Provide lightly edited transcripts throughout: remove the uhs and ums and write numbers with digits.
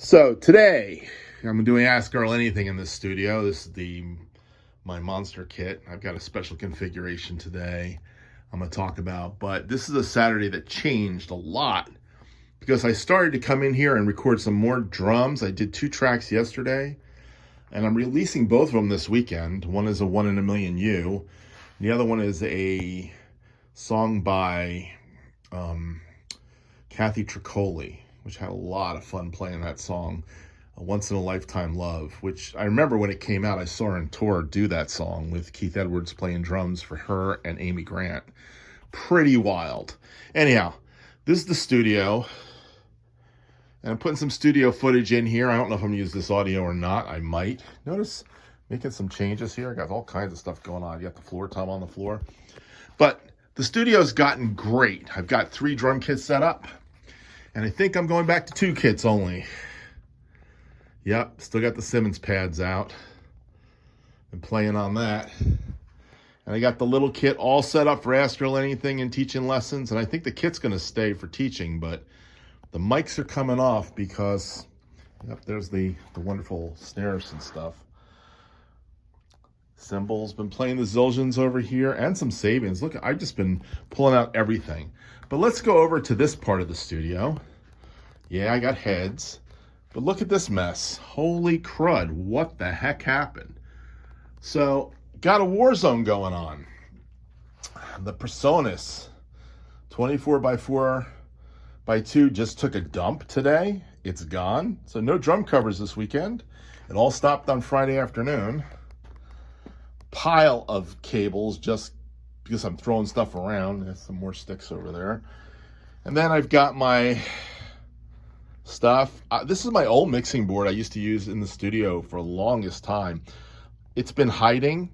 So today I'm doing Ask Earl Anything in this studio. This is my monster kit. I've got a special configuration today I'm going to talk about, but this is a Saturday that changed a lot because I started to come in here and record some more drums. I did 2 tracks yesterday and I'm releasing both of them this weekend. One is a 1 in a Million You. The other one is a song by Kathy Tricoli, which had a lot of fun playing that song, Once in a Lifetime Love, which I remember when it came out, I saw her on tour do that song with Keith Edwards playing drums for her and Amy Grant. Pretty wild. Anyhow, this is the studio, and I'm putting some studio footage in here. I don't know if I'm going to use this audio or not. I might. Notice making some changes here. I got all kinds of stuff going on. You got the floor tom on the floor. But the studio's gotten great. I've got 3 drum kits set up. And I think I'm going back to 2 kits only. Yep, still got the Simmons pads out. Been playing on that. And I got the little kit all set up for Ask Earl Anything and teaching lessons. And I think the kit's going to stay for teaching, but the mics are coming off because, yep, there's the wonderful snares and stuff. Cymbals, been playing the Zildjians over here and some Sabians. Look, I've just been pulling out everything. But let's go over to this part of the studio. Yeah, I got heads. But look at this mess. Holy crud, what the heck happened? So, got a war zone going on. The Presonus 24x4x2 just took a dump today. It's gone. So no drum covers this weekend. It all stopped on Friday afternoon. Pile of cables just because I'm throwing stuff around. There's some more sticks over there. And then I've got my stuff. This is my old mixing board I used to use in the studio for the longest time. It's been hiding.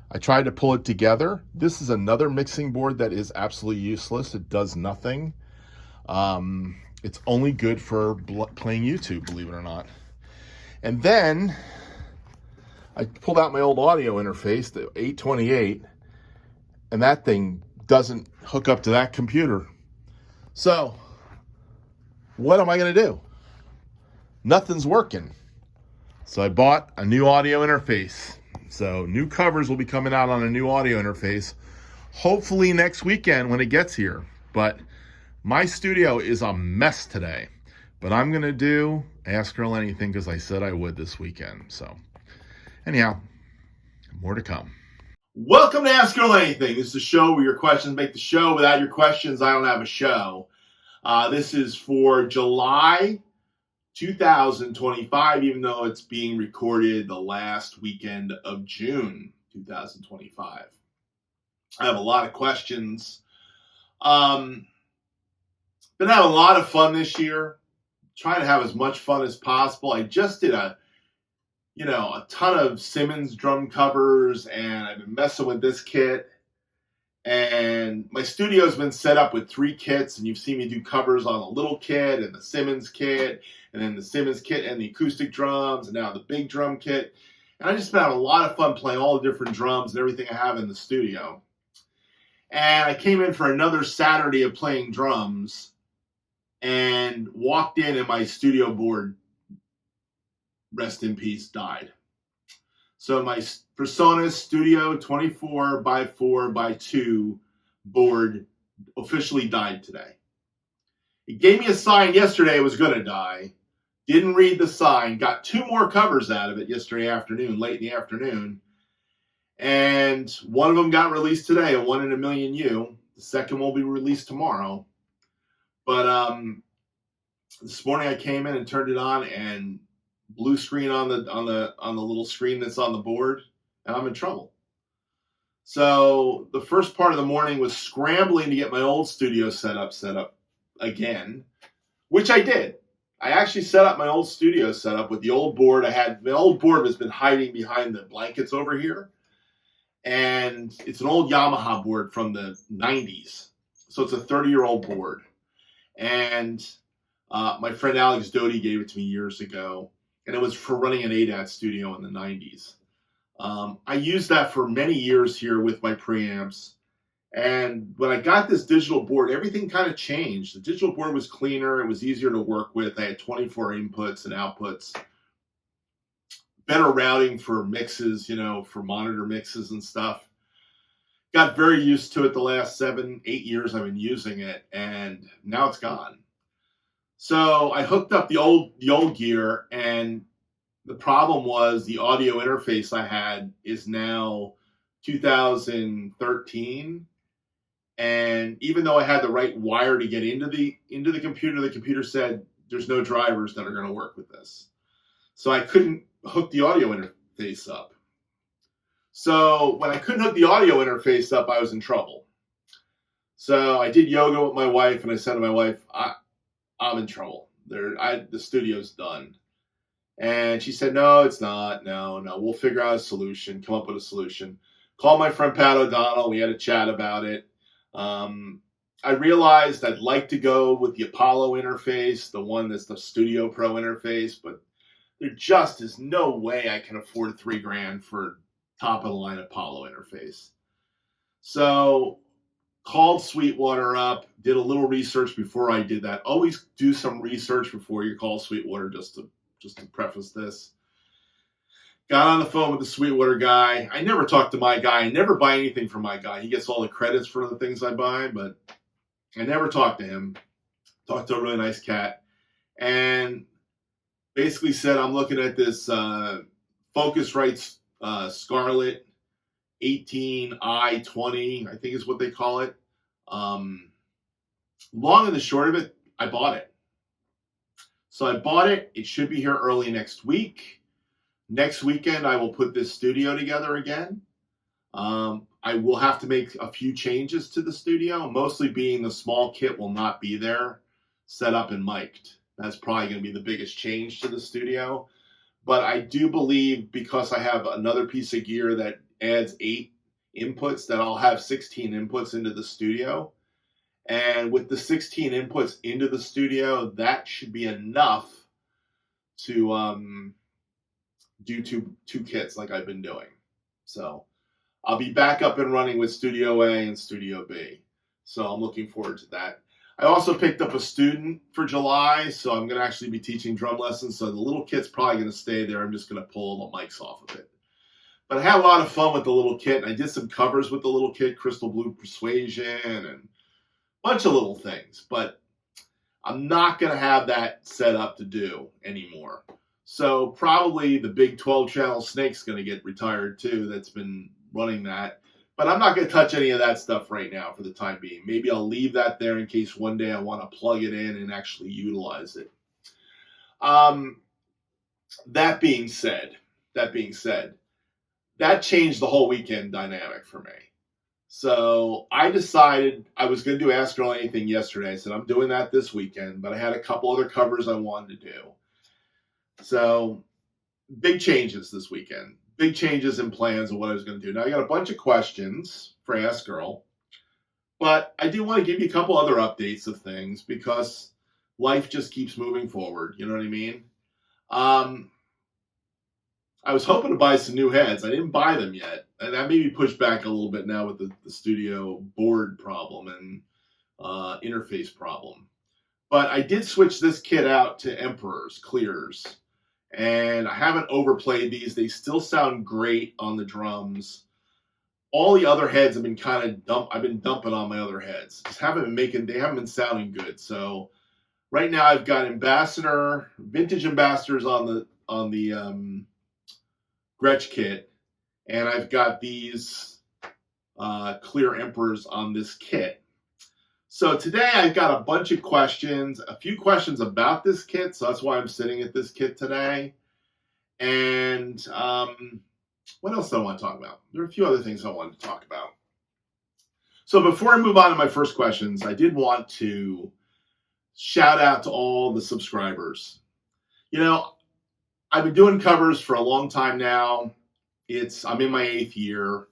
I tried to pull it together. This is another mixing board that is absolutely useless. It does nothing. It's only good for playing YouTube, believe it or not. And then I pulled out my old audio interface, the 828, and that thing doesn't hook up to that computer. So, what am I going to do? Nothing's working. So I bought a new audio interface. So new covers will be coming out on a new audio interface, hopefully next weekend when it gets here. But my studio is a mess today. But I'm going to do Ask Earl Anything because I said I would this weekend. So anyhow, more to come. Welcome to Ask Earl Anything. This is a show where your questions make the show. Without your questions, I don't have a show. This is for July 2025, even though it's being recorded the last weekend of June 2025. I have a lot of questions. Been having a lot of fun this year. Trying to have as much fun as possible. I just did a ton of Simmons drum covers, and I've been messing with this kit. And my studio's been set up with 3 kits, and you've seen me do covers on the little kit and the Simmons kit, and then the Simmons kit and the acoustic drums, and now the big drum kit. And I just been having a lot of fun playing all the different drums and everything I have in the studio. And I came in for another Saturday of playing drums and walked in, and my studio board, rest in peace, died. So my Presonus Studio 24x4x2 board officially died today. It gave me a sign yesterday it was going to die. Didn't read the sign. Got 2 more covers out of it yesterday afternoon, late in the afternoon. And one of them got released today, a 1 in a Million You. The second will be released tomorrow. But this morning I came in and turned it on, and blue screen on the little screen that's on the board, and I'm in trouble. So the first part of the morning was scrambling to get my old studio set up again, which I did. I actually set up my old studio setup with the old board. The old board has been hiding behind the blankets over here, and it's an old Yamaha board from the 90s. So it's a 30-year-old board. And my friend Alex Doty gave it to me years ago. And it was for running an ADAT studio in the 90s. I used that for many years here with my preamps. And when I got this digital board, everything kind of changed. The digital board was cleaner. It was easier to work with. I had 24 inputs and outputs. Better routing for mixes, for monitor mixes and stuff. Got very used to it the last 7, 8 years I've been using it, and now it's gone. So I hooked up the old gear, and the problem was the audio interface I had is now 2013. And even though I had the right wire to get into the computer said there's no drivers that are going to work with this. So I couldn't hook the audio interface up. So when I couldn't hook the audio interface up, I was in trouble. So I did yoga with my wife, and I said to my wife, I'm in trouble. The studio's done. And she said, no, it's not. No, we'll figure out a solution, come up with a solution. Called my friend Pat O'Donnell. We had a chat about it. I realized I'd like to go with the Apollo interface, the one that's the Studio Pro interface, but there just is no way I can afford $3,000 for top of the line Apollo interface. So called Sweetwater up, did a little research before I did that. Always do some research before you call Sweetwater, just to preface this. Got on the phone with the Sweetwater guy. I never talk to my guy. I never buy anything from my guy. He gets all the credits for the things I buy, but I never talk to him. Talked to a really nice cat. And basically said, I'm looking at this Focusrite Scarlett 18i20, I think is what they call it. Long and the short of it, I bought it. So I bought it. It should be here early next week. Next weekend, I will put this studio together again. I will have to make a few changes to the studio, mostly being the small kit will not be there, set up and mic'd. That's probably going to be the biggest change to the studio. But I do believe, because I have another piece of gear that adds 8 inputs, that I'll have 16 inputs into the studio. And with the 16 inputs into the studio, that should be enough to do two kits like I've been doing. So I'll be back up and running with Studio A and Studio B. So I'm looking forward to that. I also picked up a student for July, so I'm going to actually be teaching drum lessons. So the little kit's probably going to stay there. I'm just going to pull the mics off of it. But I had a lot of fun with the little kit. I did some covers with the little kit, Crystal Blue Persuasion, and a bunch of little things. But I'm not going to have that set up to do anymore. So probably the big 12-channel Snake's going to get retired too. That's been running that. But I'm not going to touch any of that stuff right now for the time being. Maybe I'll leave that there in case one day I want to plug it in and actually utilize it. That being said, that changed the whole weekend dynamic for me. So I decided I was going to do Ask Earl Anything yesterday. I said I'm doing that this weekend, but I had a couple other covers I wanted to do. So big changes this weekend. Big changes in plans of what I was going to do. Now, I got a bunch of questions for Ask Earl, but I do want to give you a couple other updates of things because life just keeps moving forward. You know what I mean? I was hoping to buy some new heads. I didn't buy them yet. And that made me push back a little bit now with the studio board problem and interface problem. But I did switch this kit out to Emperor's Clears. And I haven't overplayed these. They still sound great on the drums. All the other heads have been I've been dumping on my other heads. They haven't been sounding good. So right now I've got vintage Ambassadors on the Gretsch kit. And I've got these clear Emperors on this kit. So today I've got a bunch of questions, a few questions about this kit. So that's why I'm sitting at this kit today. And what else do I want to talk about? There are a few other things I wanted to talk about. So before I move on to my first questions, I did want to shout out to all the subscribers. I've been doing covers for a long time now. I'm in my 8th year.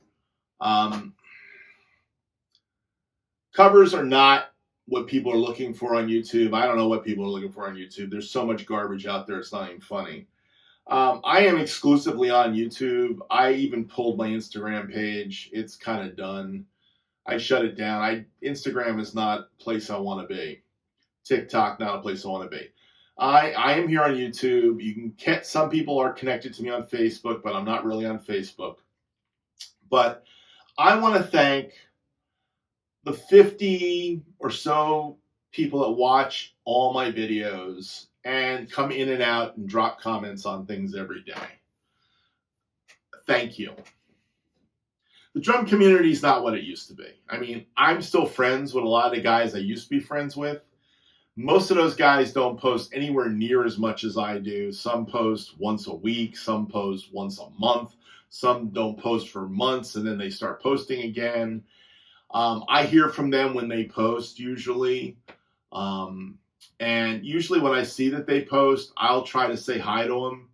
Covers are not what people are looking for on YouTube. I don't know what people are looking for on YouTube. There's so much garbage out there, it's not even funny. I am exclusively on YouTube. I even pulled my Instagram page. It's kind of done. I shut it down. Instagram is not a place I want to be. TikTok, not a place I want to be. I am here on YouTube. Some people are connected to me on Facebook, but I'm not really on Facebook. But I want to thank the 50 or so people that watch all my videos and come in and out and drop comments on things every day. Thank you. The drum community is not what it used to be. I mean, I'm still friends with a lot of the guys I used to be friends with. Most of those guys don't post anywhere near as much as I do. Some post once a week, some post once a month, some don't post for months and then they start posting again. I hear from them when they post usually. And usually when I see that they post, I'll try to say hi to them.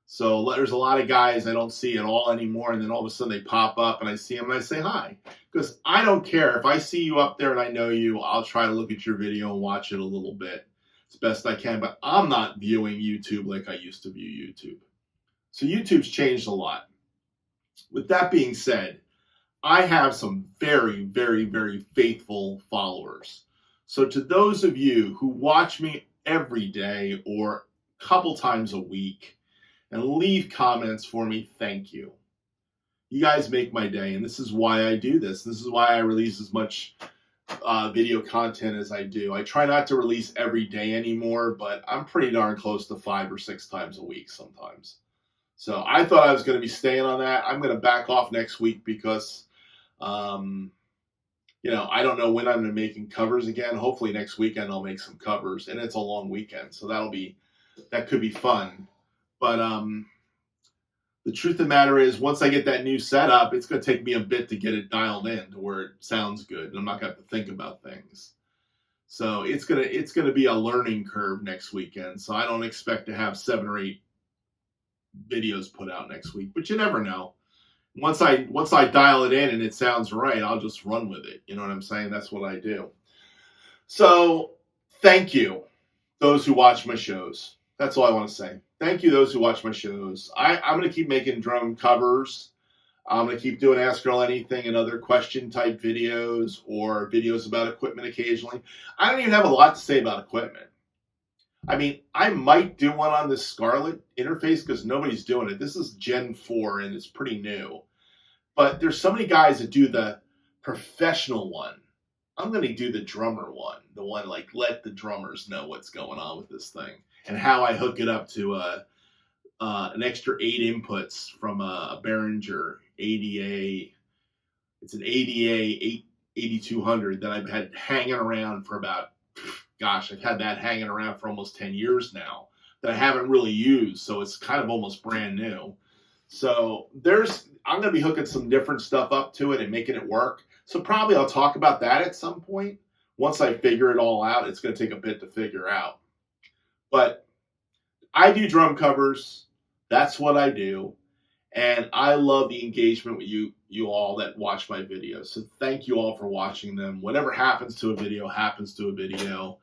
So there's a lot of guys I don't see at all anymore, and then all of a sudden they pop up and I see them and I say hi. Because I don't care. If I see you up there and I know you, I'll try to look at your video and watch it a little bit as best I can. But I'm not viewing YouTube like I used to view YouTube. So YouTube's changed a lot. With that being said, I have some very, very, very faithful followers. So to those of you who watch me every day or a couple times a week, and leave comments for me, thank you. You guys make my day, and this is why I do this. This is why I release as much video content as I do. I try not to release every day anymore, but I'm pretty darn close to 5 or 6 times a week sometimes. So I thought I was going to be staying on that. I'm going to back off next week because, I don't know when I'm going to be making covers again. Hopefully next weekend I'll make some covers, and it's a long weekend, so that could be fun. But the truth of the matter is, once I get that new setup, it's going to take me a bit to get it dialed in to where it sounds good, and I'm not going to have to think about things. So it's gonna be a learning curve next weekend. So I don't expect to have 7 or 8 videos put out next week, but you never know. Once I dial it in and it sounds right, I'll just run with it. You know what I'm saying? That's what I do. So thank you, those who watch my shows. That's all I want to say. Thank you, those who watch my shows. I'm going to keep making drum covers. I'm going to keep doing Ask Earl Anything and other question-type videos or videos about equipment occasionally. I don't even have a lot to say about equipment. I mean, I might do one on this Scarlett interface because nobody's doing it. This is Gen 4, and it's pretty new. But there's so many guys that do the professional one. I'm going to do the drummer one. The one, like, let the drummers know what's going on with this thing. And how I hook it up to an extra 8 inputs from a Behringer ADA. It's an ADA 8200 that I've had hanging around for about, I've had that hanging around for almost 10 years now that I haven't really used. So it's kind of almost brand new. So I'm going to be hooking some different stuff up to it and making it work. So probably I'll talk about that at some point. Once I figure it all out, it's going to take a bit to figure out. But I do drum covers. That's what I do. And I love the engagement with you all that watch my videos. So thank you all for watching them. Whatever happens to a video, happens to a video.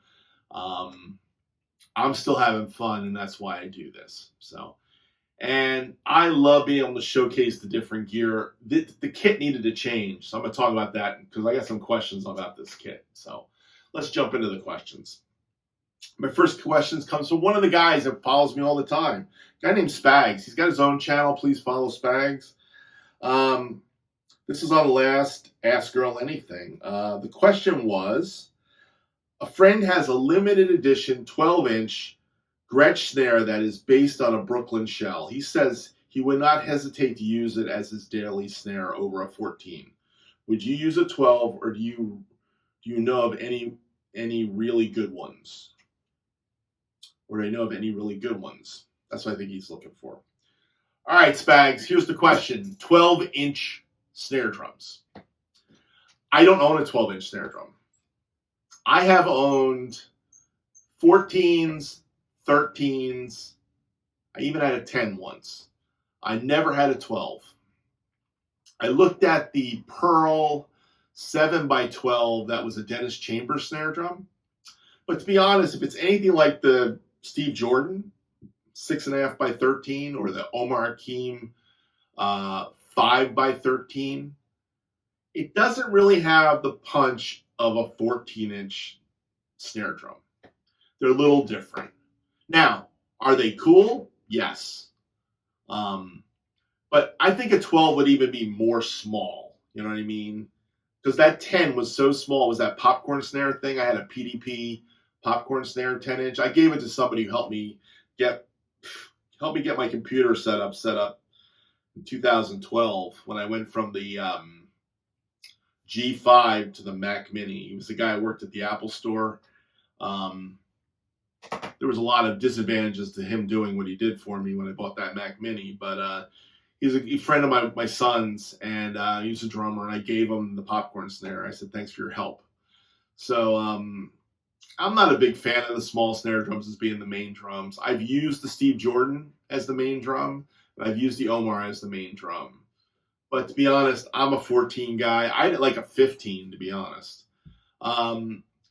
I'm still having fun, and that's why I do this. And I love being able to showcase the different gear. The kit needed to change, so I'm going to talk about that because I got some questions about this kit. So let's jump into the questions. My first question comes from one of the guys that follows me all the time. A guy named Spags. He's got his own channel. Please follow Spags. This is on the last Ask Earl Anything. The question was, a friend has a limited edition 12-inch Gretsch snare that is based on a Brooklyn shell. He says he would not hesitate to use it as his daily snare over a 14. Would you use a 12, or do you know of any really good ones? Or do I know of any really good ones? That's what I think he's looking for. All right, Spags, here's the question. 12-inch snare drums. I don't own a 12-inch snare drum. I have owned 14s, 13s. I even had a 10 once. I never had a 12. I looked at the Pearl 7x12. That was a Dennis Chambers snare drum. But to be honest, if it's anything like the Steve Jordan 6.5x13 or the Omar Hakim 5x13, it doesn't really have the punch of a 14-inch snare drum. They're a little different. Now, are they cool? Yes. But I think a 12 would even be more small. You know what I mean? Because that 10 was so small. It was that popcorn snare thing. I had a PDP popcorn snare 10-inch. I gave it to somebody who helped me get my computer set up in 2012 when I went from the G5 to the Mac Mini. He was the guy who worked at the Apple store. There was a lot of disadvantages to him doing what he did for me when I bought that Mac Mini, but he's a friend of my son's, and he's a drummer, and I gave him the popcorn snare. I said, thanks for your help. So I'm not a big fan of the small snare drums as being the main drums. I've used the Steve Jordan as the main drum, and I've used the Omar as the main drum. But to be honest, I'm a 14 guy. I like a 15, to be honest.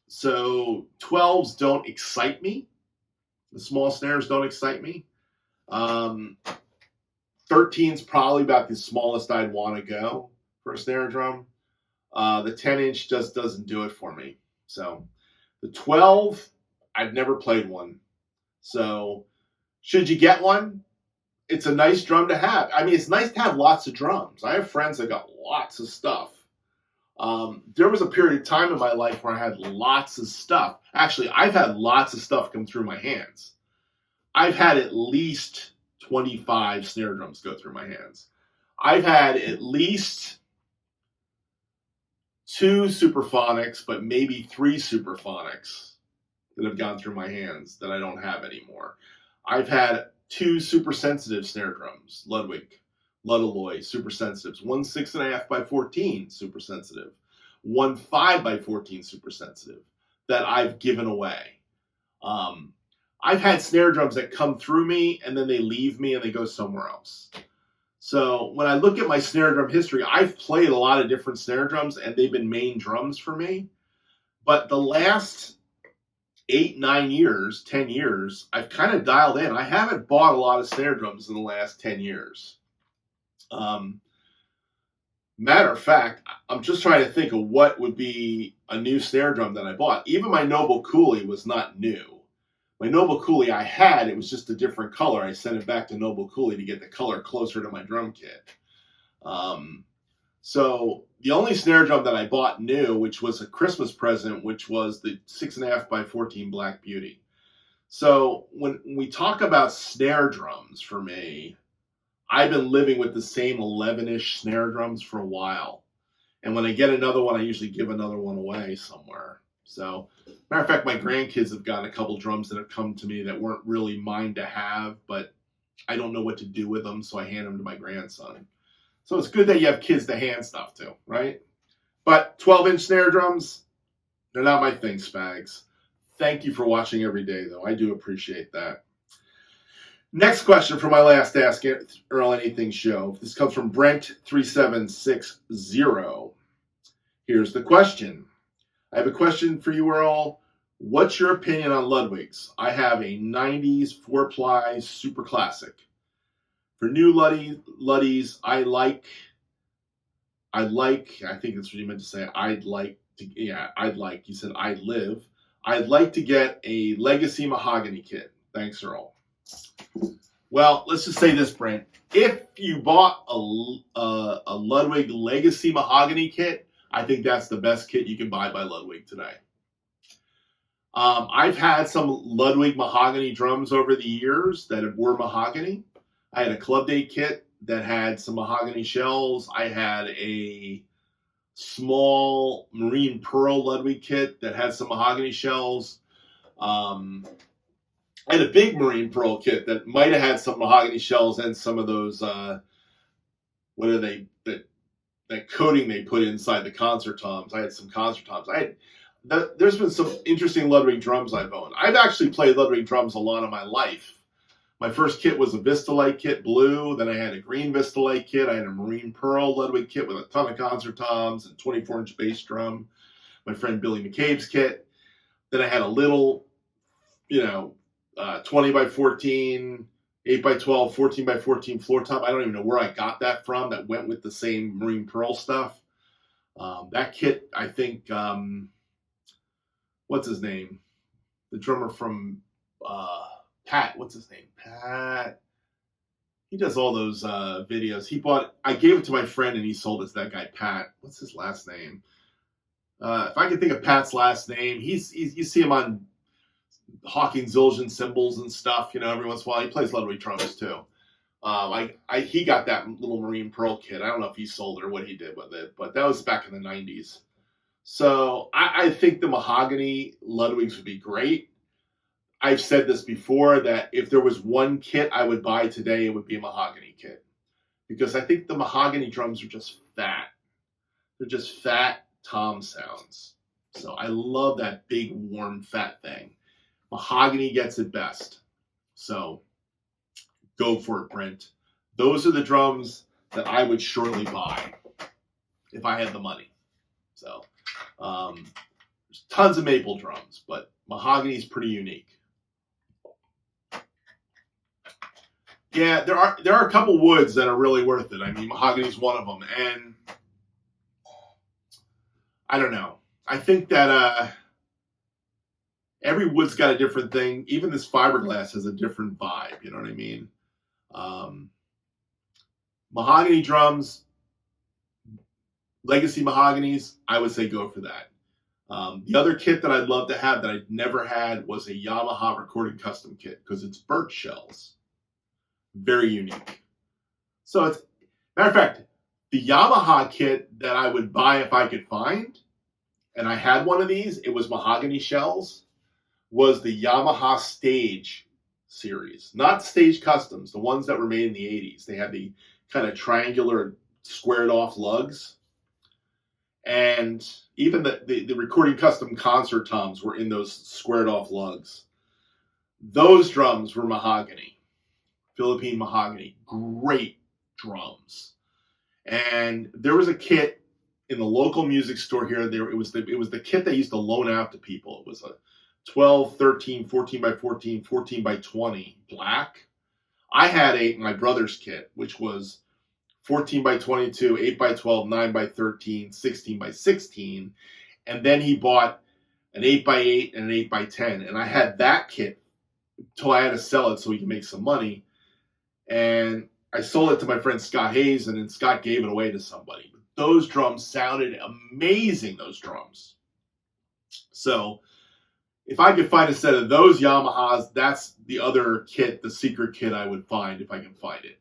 So 12s don't excite me. The small snares don't excite me. 13's probably about the smallest I'd want to go for a snare drum. The 10-inch just doesn't do it for me. So the 12, I've never played one. So should you get one? It's a nice drum to have. I mean, it's nice to have lots of drums. I have friends that got lots of stuff. There was a period of time in my life where I had lots of stuff. Actually, I've had lots of stuff come through my hands. I've had at least 25 snare drums go through my hands. I've had at least 2 Superphonics, but maybe 3 Superphonics that have gone through my hands that I don't have anymore. I've had 2 super sensitive snare drums, Ludwig, super sensitives. 1 6.5 by 14 super sensitive. 1 5 by 14 super sensitive that I've given away. I've had snare drums that come through me and then they leave me and they go somewhere else. So when I look at my snare drum history, I've played a lot of different snare drums and they've been main drums for me. But the last 8, 9 years, 10 years, I've kind of dialed in. I haven't bought a lot of snare drums in the last 10 years. Matter of fact, I'm just trying to think of what would be a new snare drum that I bought. Even my Noble Cooley was not new. My Noble Cooley I had, it was just a different color. I sent it back to Noble Cooley to get the color closer to my drum kit. So the only snare drum that I bought new, which was a Christmas present, which was the 6.5 by 14 Black Beauty. So when we talk about snare drums for me, I've been living with the same 11-ish snare drums for a while. And when I get another one, I usually give another one away somewhere. So, matter of fact, my grandkids have gotten a couple drums that have come to me that weren't really mine to have, but I don't know what to do with them, so I hand them to my grandson. So it's good that you have kids to hand stuff to, right? But 12-inch snare drums, they're not my thing, Spags. Thank you for watching every day, though. I do appreciate that. Next question for my last Ask Earl Anything show. This comes from Brent3760. Here's the question. I have a question for you, Earl. What's your opinion on Ludwigs? I have a 90s 4-ply super classic. For new Luddies, I think that's what you meant to say. You said I'd live. I'd like to get a Legacy Mahogany kit. Thanks, Earl. Well, let's just say this, Brent. If you bought a Ludwig Legacy Mahogany kit, I think that's the best kit you can buy by Ludwig today. I've had some Ludwig Mahogany drums over the years that were mahogany. I had a Club Date kit that had some mahogany shells. I had a small Marine Pearl Ludwig kit that had some mahogany shells. I had a big Marine Pearl kit that might have had some mahogany shells and some of those, that coating they put inside the concert toms. I had some concert toms. There's been some interesting Ludwig drums I've owned. I've actually played Ludwig drums a lot of my life. My first kit was a Vistalite kit, blue. Then I had a green Vistalite kit. I had a Marine Pearl Ludwig kit with a ton of concert toms and 24-inch bass drum. My friend Billy McCabe's kit. Then I had a little, 20 by 14, 8 by 12, 14 by 14 floor top. I don't even know where I got that from. That went with the same Marine Pearl stuff. That kit, I think, what's his name? The drummer from Pat. What's his name? Pat. He does all those videos. I gave it to my friend and he sold it to that guy, Pat. What's his last name? If I can think of Pat's last name, you see him on Hawking Zildjian cymbals and stuff, every once in a while. He plays Ludwig drums too. He got that little Marine Pearl kit. I don't know if he sold it or what he did with it, but that was back in the 90s. So I think the Mahogany Ludwigs would be great. I've said this before that if there was one kit I would buy today, it would be a Mahogany kit. Because I think the Mahogany drums are just fat. They're just fat tom sounds. So I love that big, warm, fat thing. Mahogany gets it best. So go for it, Brent. Those are the drums that I would surely buy if I had the money. So there's tons of maple drums, but Mahogany is pretty unique. Yeah, there are a couple woods that are really worth it. I mean, Mahogany is one of them, and I don't know. I think that every wood's got a different thing. Even this fiberglass has a different vibe. You know what I mean? Mahogany drums, legacy mahoganies, I would say go for that. The other kit that I'd love to have that I'd never had was a Yamaha recording custom kit because it's birch shells. Very unique. So it's, matter of fact, the Yamaha kit that I would buy if I could find, and I had one of these, it was mahogany shells, was the Yamaha Stage series. Not Stage Customs, the ones that were made in the 80s. They had the kind of triangular squared off lugs. And even the recording custom concert toms were in those squared off lugs. Those drums were mahogany. Philippine mahogany. Great drums. And there was a kit in the local music store here. It was the kit they used to loan out to people. It was a 12, 13, 14 by 14, 14 by 20 black. I had my brother's kit, which was 14 by 22, 8 by 12, 9 by 13, 16 by 16. And then he bought an 8 by 8 and an 8 by 10. And I had that kit until I had to sell it so he could make some money. And I sold it to my friend Scott Hayes, and then Scott gave it away to somebody. Those drums sounded amazing, those drums. So if I could find a set of those Yamahas, that's the other kit, the secret kit I would find if I can find it.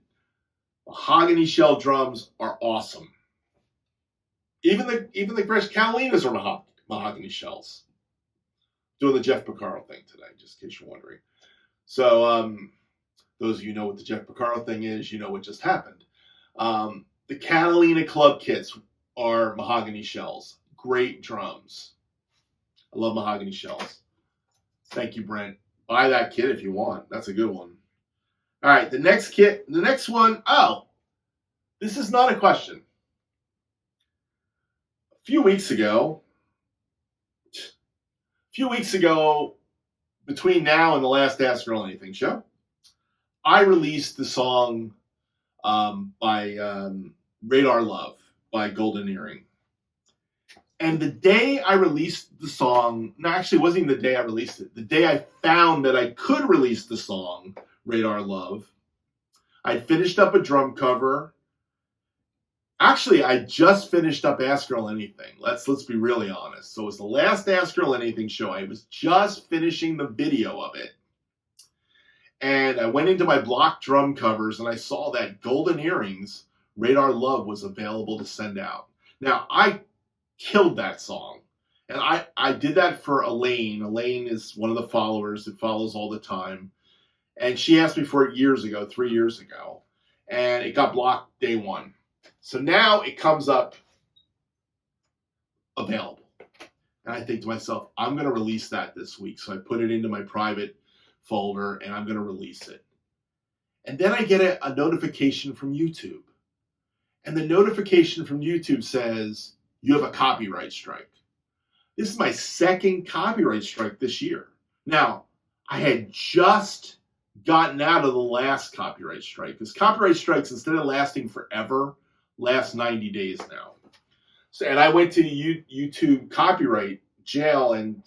Mahogany shell drums are awesome. Even the Gretsch Catalinas are mahogany shells. Doing the Jeff Porcaro thing today, just in case you're wondering. So those of you know what the Jeff Porcaro thing is, you know what just happened. The Catalina Club kits are mahogany shells. Great drums. I love mahogany shells. Thank you, Brent. Buy that kit if you want. That's a good one. All right, the next one, this is not a question. A few weeks ago, between now and the last Ask Earl Anything show, I released the song by Radar Love by Golden Earring. And the day I released the song, no, actually it wasn't even the day I released it. The day I found that I could release the song, Radar Love, I finished up a drum cover. Actually, I just finished up Ask Earl Anything. Let's be really honest. So it was the last Ask Earl Anything show. I was just finishing the video of it. And I went into my block drum covers and I saw that Golden Earrings, Radar Love was available to send out. Now, I killed that song. And I did that for Elaine. Elaine is one of the followers that follows all the time. And she asked me for it 3 years ago. And it got blocked day one. So now it comes up available. And I think to myself, I'm going to release that this week. So I put it into my private folder and I'm going to release it. And then I get a notification from YouTube. And the notification from YouTube says, you have a copyright strike. This is my second copyright strike this year. Now, I had just gotten out of the last copyright strike because copyright strikes, instead of lasting forever, last 90 days now. So, and I went to YouTube copyright jail and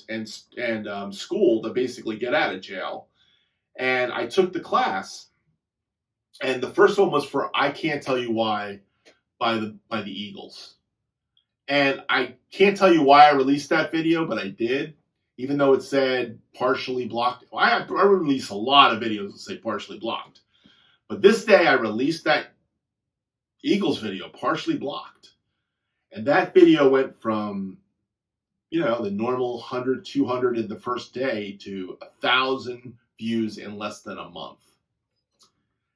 school to basically get out of jail. And I took the class, and the first one was for "I Can't Tell You Why" by the Eagles. And I can't tell you why I released that video, but I did, even though it said partially blocked. I release a lot of videos that say partially blocked, but this day I released that Eagles video partially blocked, and that video went from the normal 100, 200 in the first day to 1,000 views in less than a month.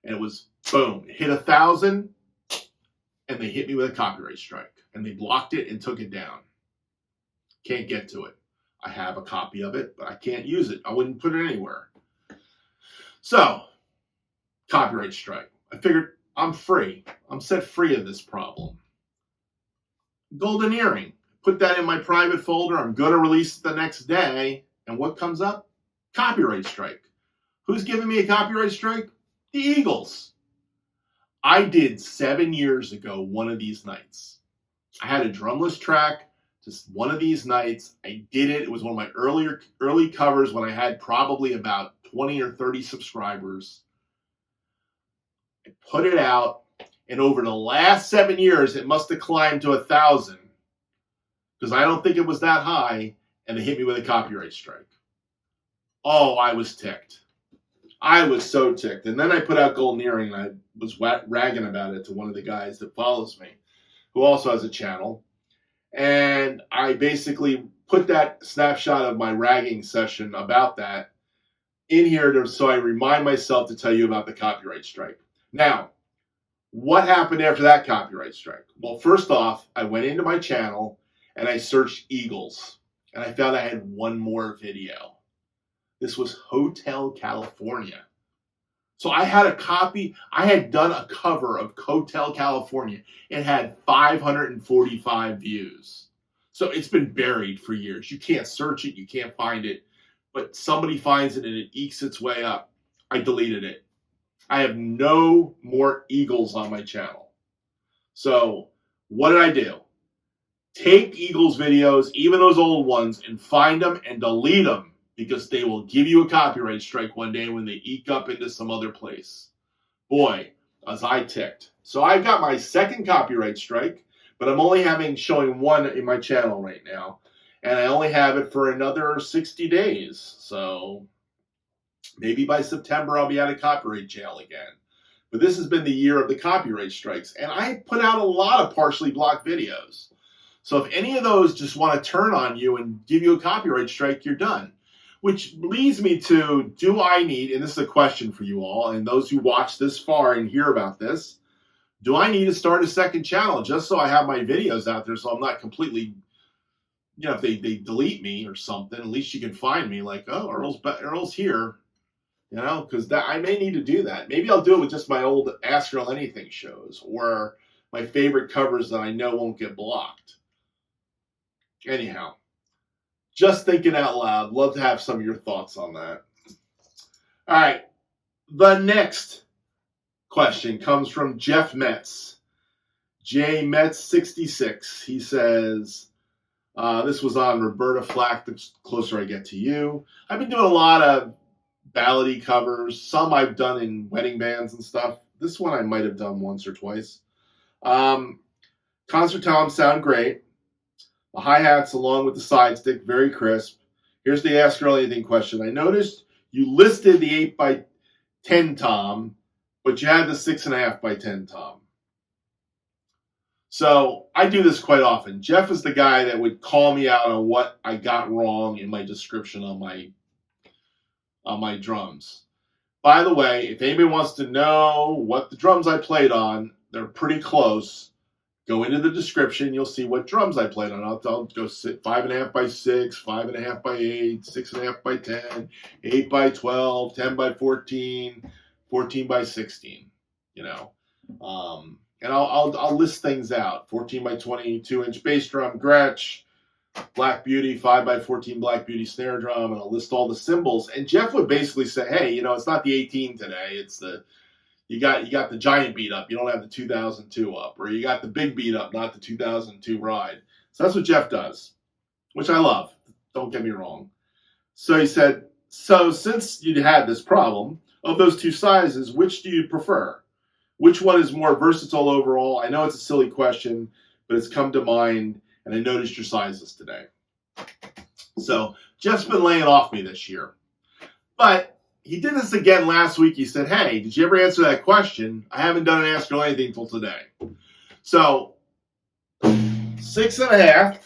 And it was boom, it hit 1,000, and they hit me with a copyright strike, and they blocked it and took it down. Can't get to it. I have a copy of it, but I can't use it. I wouldn't put it anywhere. So, copyright strike. I figured I'm free. I'm set free of this problem. Golden earring. Put that in my private folder. I'm going to release it the next day. And what comes up? Copyright strike. Who's giving me a copyright strike? The Eagles. I did 7 years ago one of these nights. I had a drumless track, just one of these nights. I did it. It was one of my early covers when I had probably about 20 or 30 subscribers. I put it out, and over the last 7 years, it must have climbed to 1,000, because I don't think it was that high, and they hit me with a copyright strike. Oh, I was ticked. I was so ticked. And then I put out Golden Earring, and I was ragging about it to one of the guys that follows me, who also has a channel. And I basically put that snapshot of my ragging session about that in here so I remind myself to tell you about the copyright strike. Now, what happened after that copyright strike? Well, first off, I went into my channel and I searched Eagles, and I found I had one more video. This was Hotel California. So I had a copy. I had done a cover of Hotel California. It had 545 views. So it's been buried for years. You can't search it. You can't find it. But somebody finds it and it ekes its way up. I deleted it. I have no more Eagles on my channel. So what did I do? Take Eagles videos, even those old ones, and find them and delete them, because they will give you a copyright strike one day when they eke up into some other place. Boy, was I ticked. So I got my second copyright strike, but I'm only showing one in my channel right now. And I only have it for another 60 days. So maybe by September I'll be out of copyright jail again. But this has been the year of the copyright strikes. And I put out a lot of partially blocked videos. So if any of those just want to turn on you and give you a copyright strike, you're done. Which leads me to, do I need, and this is a question for you all, and those who watch this far and hear about this, do I need to start a second channel just so I have my videos out there so I'm not completely, if they delete me or something, at least you can find me like, oh, Earl's here, because I may need to do that. Maybe I'll do it with just my old Ask Earl Anything shows, or my favorite covers that I know won't get blocked. Anyhow, just thinking out loud. Love to have some of your thoughts on that. All right. The next question comes from Jeff Metz. J Metz 66. He says, this was on Roberta Flack, The Closer I Get to You. I've been doing a lot of ballady covers. Some I've done in wedding bands and stuff. This one I might have done once or twice. Concert toms sound great. The hi-hats along with the side stick, very crisp. Here's the Ask Earl Anything question. I noticed you listed the 8x10 tom, but you had the 6.5x10 tom. So I do this quite often. Jeff is the guy that would call me out on what I got wrong in my description on my drums. By the way, if anybody wants to know what the drums I played on, they're pretty close. Go into the description, you'll see what drums I played on. I'll go 5.5x6, 5.5x8, 6.5x10, 8x12, 10x14, 14x16. And I'll list things out. 14x22-inch bass drum, Gretsch, Black Beauty, 5x14 Black Beauty snare drum, and I'll list all the cymbals. And Jeff would basically say, hey, it's not the 18 today, it's the You got the giant beat up. You don't have the 2002 up, or you got the big beat up, not the 2002 ride. So that's what Jeff does, which I love. Don't get me wrong. So he said, so since you had this problem, of those two sizes, which do you prefer? Which one is more versatile overall? I know it's a silly question, but it's come to mind, and I noticed your sizes today. So Jeff's been laying off me this year. But he did this again last week. He said, hey, did you ever answer that question? I haven't done an Ask Earl Anything till today. So 6.5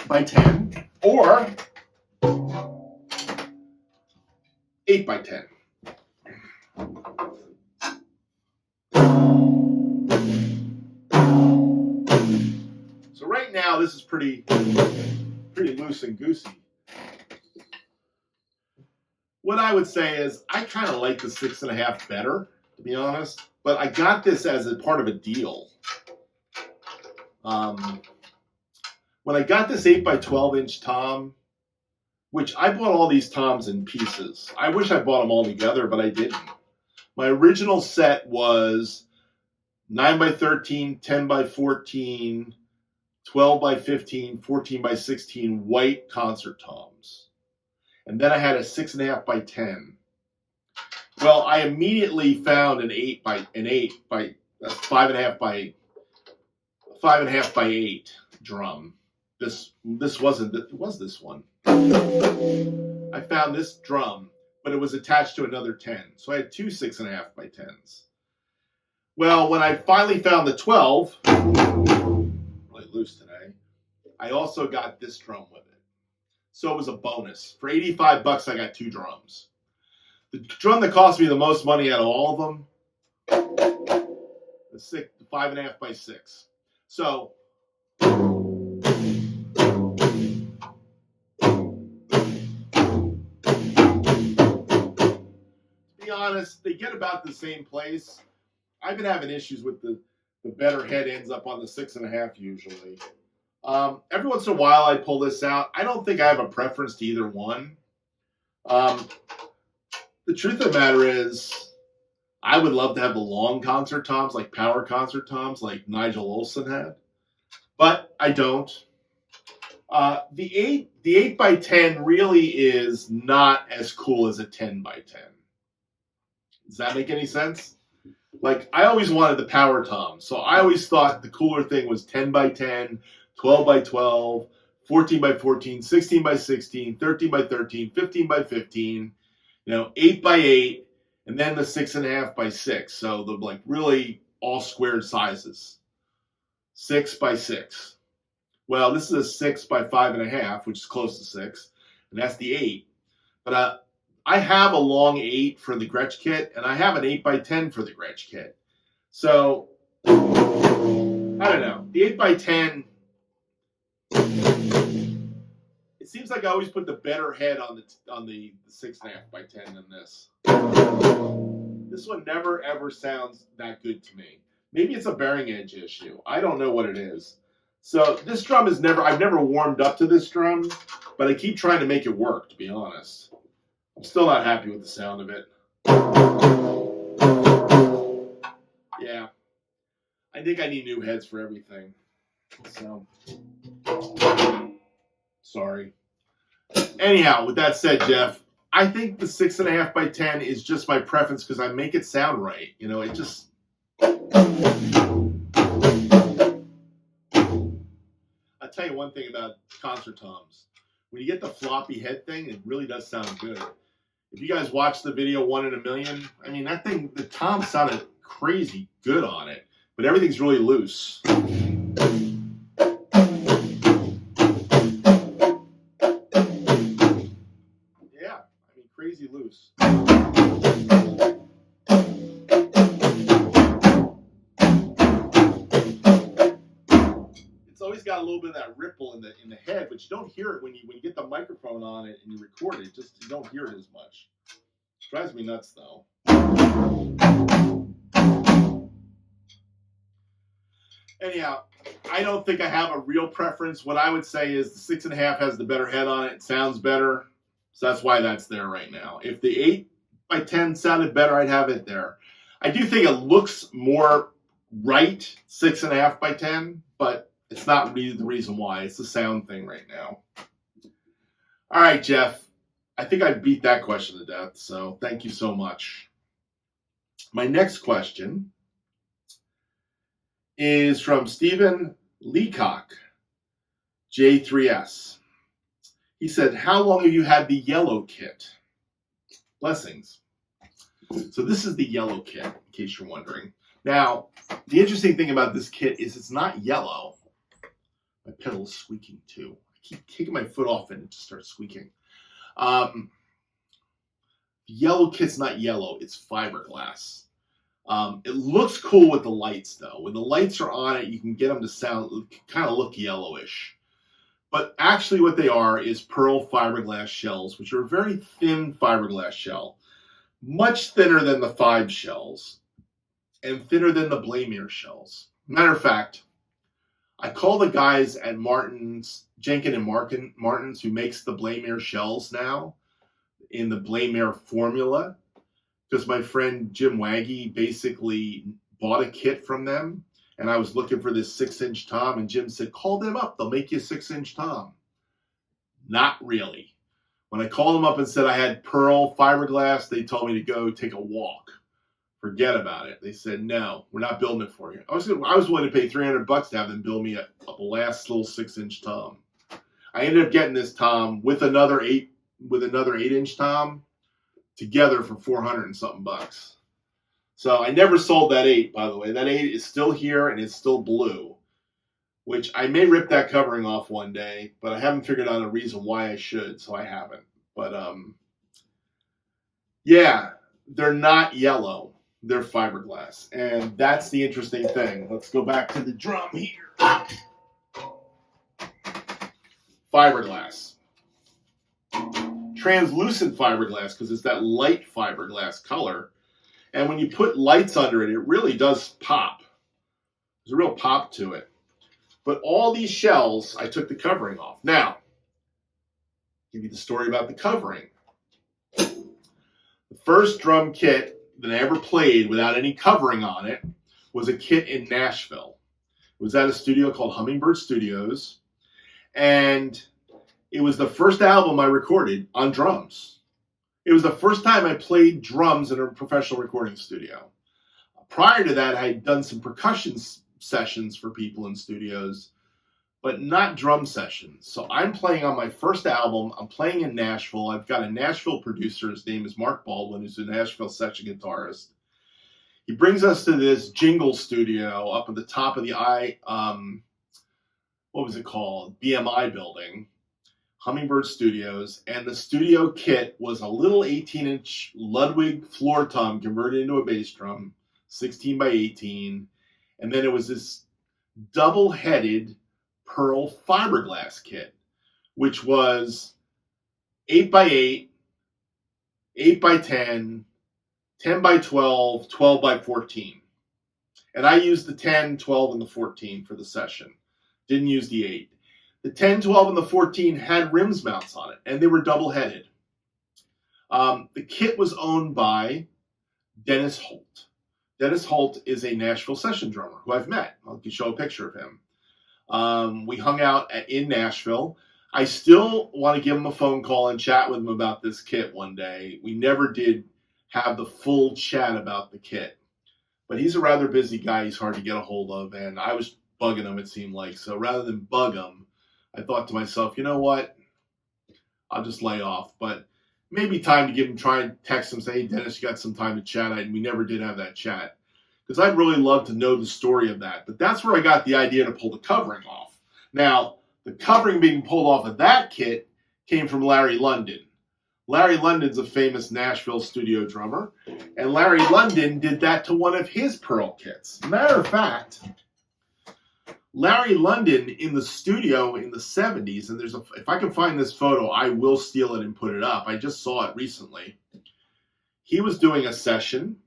by 10 or 8 by 10. So right now, this is pretty loose and goosey. What I would say is I kind of like the 6.5 better, to be honest. But I got this as a part of a deal. When I got this 8 by 12 inch tom, which I bought all these toms in pieces. I wish I bought them all together, but I didn't. My original set was 9 by 13, 10 by 14, 12 by 15, 14 by 16 white concert toms. And then I had a 6.5 by 10. Well, I immediately found an 5.5 by 8 drum. This wasn't, it was this one. I found this drum, but it was attached to another 10. So I had two 6.5 by 10s. Well, when I finally found the 12, really loose today, I also got this drum with it. So it was a bonus. For $85, I got two drums. The drum that cost me the most money out of all of them, the 5.5 by 6. So be honest, they get about the same place. I've been having issues with the better head ends up on the 6.5 usually. Every once in a while I pull this out. I don't think I have a preference to either one. The truth of the matter is I would love to have the long concert toms, like power concert toms, like Nigel Olsson had. But I don't. The 8 by 10 really is not as cool as a 10 by 10. Does that make any sense? Like, I always wanted the power tom, so I always thought the cooler thing was 10 by 10, 12 by 12, 14 by 14, 16 by 16, 13 by 13, 15 by 15, 8 by 8, and then the 6.5 by 6. So the like really all squared sizes. 6 by 6. Well, this is a 6 by 5.5, which is close to 6, and that's the 8. But I have a long 8 for the Gretsch kit, and I have an 8 by 10 for the Gretsch kit. So, I don't know. The 8 by 10, it seems like I always put the better head on the 6.5 by 10 than this. This one never, ever sounds that good to me. Maybe it's a bearing edge issue. I don't know what it is. So, this drum is I've never warmed up to this drum, but I keep trying to make it work, to be honest. I'm still not happy with the sound of it. Yeah. I think I need new heads for everything. So, sorry. Anyhow, with that said, Jeff, I think the 6.5 by 10 is just my preference because I make it sound right. It just... I'll tell you one thing about concert toms. When you get the floppy head thing, it really does sound good. If you guys watched the video 1 in a Million, I mean, that thing, the tom sounded crazy good on it, but everything's really loose. Yeah, I mean, crazy loose. It's always got a little bit of that ripple in the head, but you don't hear it when you get the microphone on it and you record it. Just you don't hear it as much. It drives me nuts though. Anyhow, I don't think I have a real preference. What I would say is the 6.5 has the better head on it. It sounds better, so that's why that's there right now. If the 8 by 10 sounded better, I'd have it there. I do think it looks more right, 6.5 by 10, but it's not really the reason why. It's the sound thing right now. All right, Jeff. I think I beat that question to death, so thank you so much. My next question is from Stephen Leacock, J3S. He said, how long have you had the yellow kit? Blessings. So this is the yellow kit, in case you're wondering. Now, the interesting thing about this kit is it's not yellow. My pedal's squeaking too. I keep taking my foot off and it just starts squeaking. The yellow kit's not yellow, it's fiberglass. It looks cool with the lights though. When the lights are on it, you can get them to kind of look yellowish. But actually what they are is pearl fiberglass shells, which are a very thin fiberglass shell. Much thinner than the Fibe shells and thinner than the Blamire shells. Matter of fact, I call the guys at Jenkin and Martin's, who makes the Blamire shells now in the Blamire formula, because my friend Jim Waggy basically bought a kit from them, and I was looking for this 6-inch tom, and Jim said, call them up, they'll make you a 6-inch tom. Not really. When I called them up and said I had pearl fiberglass, they told me to go take a walk. Forget about it. They said, no, we're not building it for you. I was willing to pay $300 to have them build me a last little 6-inch tom. I ended up getting this tom with another 8-inch tom together for $400 and something bucks. So I never sold that 8, by the way. That 8 is still here and it's still blue, which I may rip that covering off one day, but I haven't figured out a reason why I should, so I haven't. But yeah, they're not yellow. They're fiberglass. And that's the interesting thing. Let's go back to the drum here. Fiberglass. Translucent fiberglass, because it's that light fiberglass color. And when you put lights under it, it really does pop. There's a real pop to it. But all these shells, I took the covering off. Now, I'll give you the story about the covering. The first drum kit that I ever played without any covering on it was a kit in Nashville. It was at a studio called Hummingbird Studios, and it was the first album I recorded on drums. It was the first time I played drums in a professional recording studio. Prior to that, I had done some percussion sessions for people in studios, but not drum sessions. So I'm playing on my first album. I'm playing in Nashville. I've got a Nashville producer. His name is Mark Baldwin, who's a Nashville session guitarist. He brings us to this jingle studio up at the top of the what was it called? BMI building, Hummingbird Studios. And the studio kit was a little 18-inch Ludwig floor tom converted into a bass drum, 16 by 18. And then it was this double-headed pearl fiberglass kit, which was 8 by 8, 8 by 10, 10 by 12, 12 by 14. And I used the 10, 12, and the 14 for the session. Didn't use the 8. The 10, 12, and the 14 had rims mounts on it, and they were double-headed. The kit was owned by Dennis Holt. Dennis Holt is a Nashville session drummer who I've met. I'll show a picture of him. We hung out in Nashville. I still want to give him a phone call and chat with him about this kit one day. We never did have the full chat about the kit. But he's a rather busy guy. He's hard to get a hold of. And I was bugging him, it seemed like. So rather than bug him, I thought to myself, you know what? I'll just lay off. But maybe time to try and text him, say, hey, Dennis, you got some time to chat? And we never did have that chat. Because I'd really love to know the story of that. But that's where I got the idea to pull the covering off. Now, the covering being pulled off of that kit came from Larry London. Larry London's a famous Nashville studio drummer. And Larry London did that to one of his Pearl kits. Matter of fact, Larry London in the studio in the 70s, and if I can find this photo, I will steal it and put it up. I just saw it recently. He was doing a session,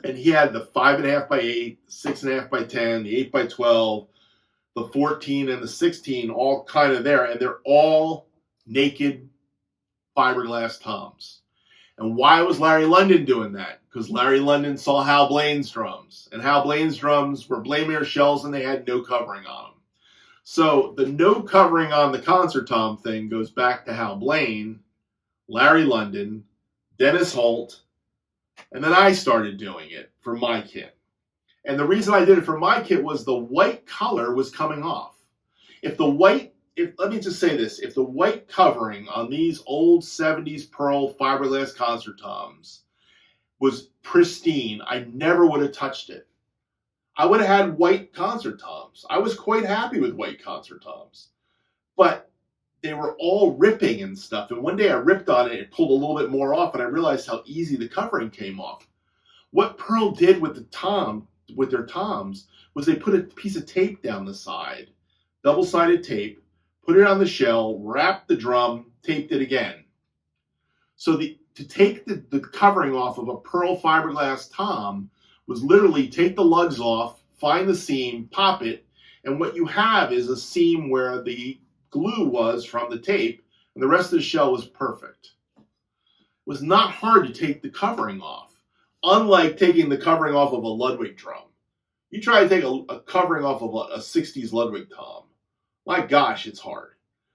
and he had the 5.5 by 8, 6.5 by 10, the 8 by 12, the 14, and the 16 all kind of there, and they're all naked fiberglass toms. And why was Larry London doing that? Because Larry London saw Hal Blaine's drums. And Hal Blaine's drums were Blamire shells and they had no covering on them. So the no covering on the concert tom thing goes back to Hal Blaine, Larry London, Dennis Holt, and then I started doing it for my kit. And the reason I did it for my kit was the white color was coming off. Let me just say this, if the white covering on these old 70s Pearl fiberglass concert toms was pristine, I never would have touched it. I would have had white concert toms. I was quite happy with white concert toms. But they were all ripping and stuff. And one day I ripped on it, it pulled a little bit more off, and I realized how easy the covering came off. What Pearl did with their toms was they put a piece of tape down the side, double-sided tape, put it on the shell, wrapped the drum, taped it again. So to take the covering off of a Pearl fiberglass tom was literally take the lugs off, find the seam, pop it, and what you have is a seam where the glue was from the tape, and the rest of the shell was perfect. It was not hard to take the covering off, unlike taking the covering off of a Ludwig drum. You try to take a covering off of a 60s Ludwig tom. My gosh, it's hard.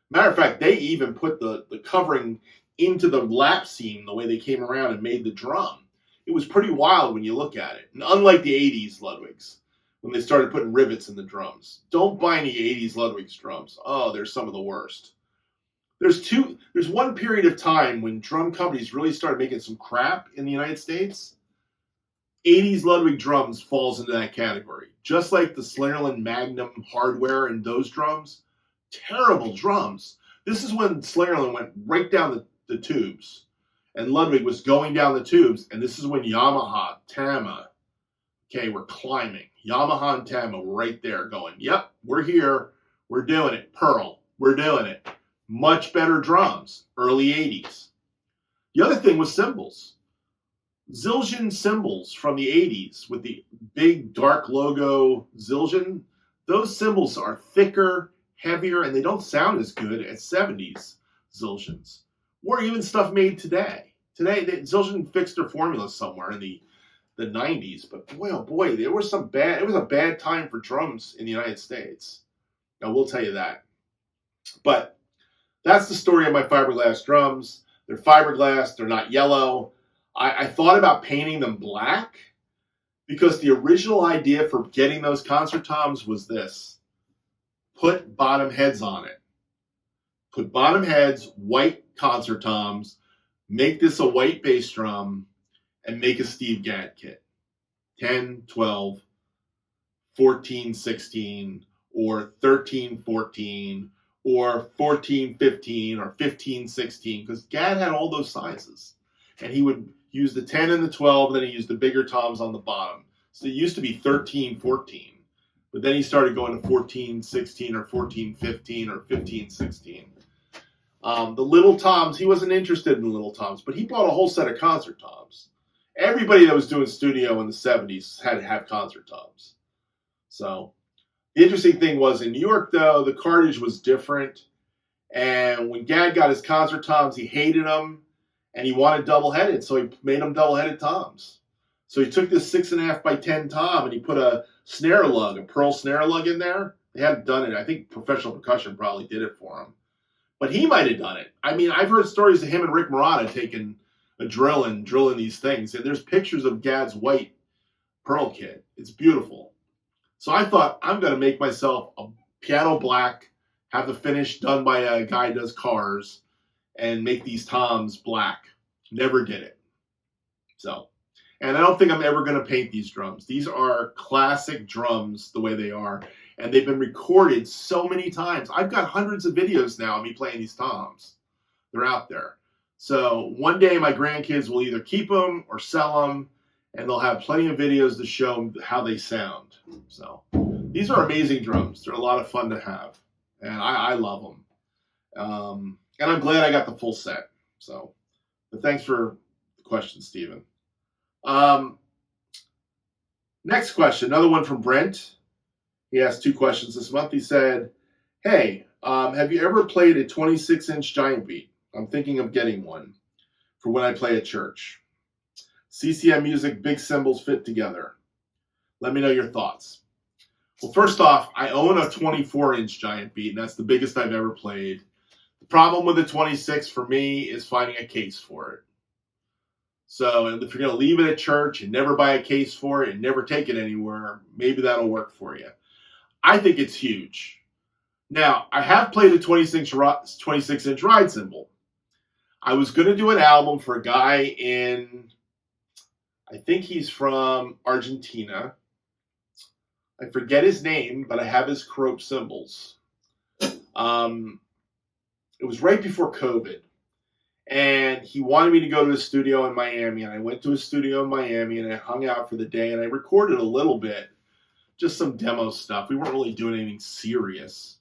Matter of fact, they even put the covering into the lap seam the way they came around and made the drum. It was pretty wild when you look at it. And unlike the 80s Ludwigs, when they started putting rivets in the drums. Don't buy any 80s Ludwig's drums. Oh, they're some of the worst. There's one period of time when drum companies really started making some crap in the United States. 80s Ludwig drums falls into that category. Just like the Slingerland Magnum hardware and those drums. Terrible drums. This is when Slingerland went right down the tubes. And Ludwig was going down the tubes. And this is when Yamaha, Tama, okay, we're climbing. Yamaha and Tama were right there going, yep, we're here. We're doing it. Pearl, we're doing it. Much better drums. Early 80s. The other thing was cymbals. Zildjian cymbals from the 80s with the big dark logo Zildjian. Those cymbals are thicker, heavier, and they don't sound as good as 70s Zildjians. Or even stuff made today. Today, Zildjian fixed their formula somewhere in the 90s, but boy, oh boy, it was a bad time for drums in the United States. I will tell you that. But that's the story of my fiberglass drums. They're fiberglass, they're not yellow. I thought about painting them black because the original idea for getting those concert toms was this. Put bottom heads on it. Put bottom heads, white concert toms, make this a white bass drum, and make a Steve Gadd kit. 10, 12, 14, 16, or 13, 14, or 14, 15, or 15, 16, because Gadd had all those sizes. And he would use the 10 and the 12, and then he used the bigger toms on the bottom. So it used to be 13, 14. But then he started going to 14, 16, or 14, 15, or 15, 16. The little toms, he wasn't interested in the little toms, but he bought a whole set of concert toms. Everybody that was doing studio in the 70s had to have concert toms. So the interesting thing was in New York, though, the cartage was different. And when Gadd got his concert toms, he hated them. And he wanted double-headed, so he made them double-headed toms. So he took this 6.5 by 10 tom and he put a snare lug, a Pearl snare lug in there. They hadn't done it. I think Professional Percussion probably did it for him. But he might have done it. I mean, I've heard stories of him and Rick Marotta taking a drill and drilling these things. And there's pictures of Gadd's white Pearl kit. It's beautiful. So I thought, I'm going to make myself a piano black, have the finish done by a guy who does cars, and make these toms black. Never did it. So, and I don't think I'm ever going to paint these drums. These are classic drums the way they are. And they've been recorded so many times. I've got hundreds of videos now of me playing these toms. They're out there. So one day my grandkids will either keep them or sell them. And they'll have plenty of videos to show how they sound. So these are amazing drums. They're a lot of fun to have. And I love them. And I'm glad I got the full set. So, but thanks for the question, Stephen. Next question, another one from Brent. He asked 2 questions this month. He said, hey, have you ever played a 26-inch giant beat? I'm thinking of getting one. for when I play at church. CCM music, big cymbals fit together. Let me know your thoughts. Well, first off, I own a 24-inch giant beat, and that's the biggest I've ever played. The problem with the 26 for me is finding a case for it. So if you're going to leave it at church and never buy a case for it and never take it anywhere, maybe that'll work for you. I think it's huge. Now, I have played a 26-inch ride cymbal. I was going to do an album for a guy in, I think he's from Argentina. I forget his name, but I have his Crope cymbals. It was right before COVID. And he wanted me to go to his studio in Miami. And I went to his studio in Miami and I hung out for the day. And I recorded a little bit, just some demo stuff. We weren't really doing anything serious.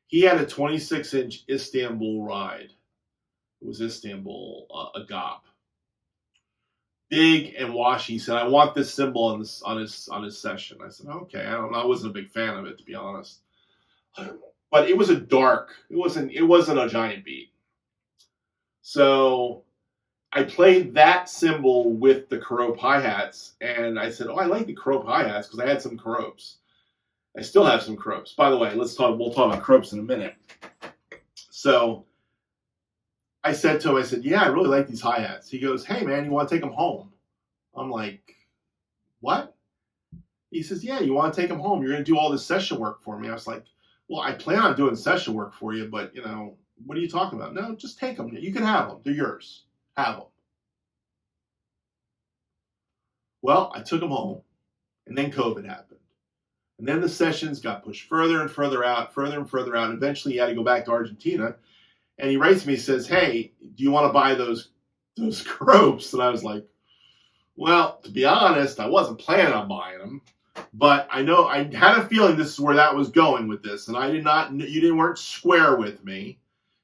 He had a 26-inch Istanbul ride. It was Istanbul, Agop. Big and washy. He said, I want this cymbal on his session. I said, okay. I wasn't a big fan of it, to be honest. But it was it wasn't a giant beat. So I played that cymbal with the Crope hi-hats, and I said, I like the Crope hi-hats because I had some Cropes. I still have some Cropes. By the way, we'll talk about Cropes in a minute. So I said to him, yeah, I really like these hi-hats. He goes, hey, man, you want to take them home? I'm like, what? He says, yeah, you want to take them home. You're going to do all this session work for me. I was like, well, I plan on doing session work for you, but, what are you talking about? No, just take them. You can have them. They're yours. Have them. Well, I took them home, and then COVID happened. And then the sessions got pushed further and further out. Eventually, he had to go back to Argentina. And he writes me, he says, hey, do you want to buy those Cropes? And I was like, well, to be honest, I wasn't planning on buying them. But I had a feeling this is where that was going with this. And you weren't square with me.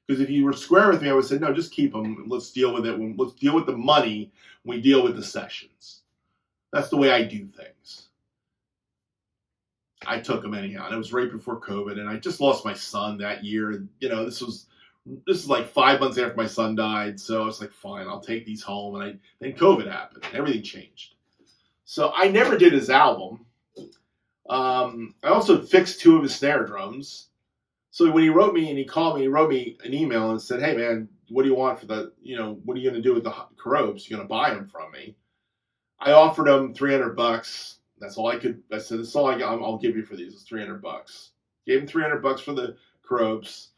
Because if you were square with me, I would say, no, just keep them. Let's deal with it. Let's deal with the money when we deal with the sessions. That's the way I do things. I took them anyhow. And it was right before COVID. And I just lost my son that year. This is like 5 months after my son died. So I was like, fine, I'll take these home. And then COVID happened. And everything changed. So I never did his album. I also fixed 2 of his snare drums. So when he wrote me and he called me, he wrote me an email and said, hey, man, what do you want for what are you going to do with the Cropes? You're going to buy them from me. I offered him $300. That's all I could. I said, that's all I'll give you for these is $300. Gave him $300 for the Cropes.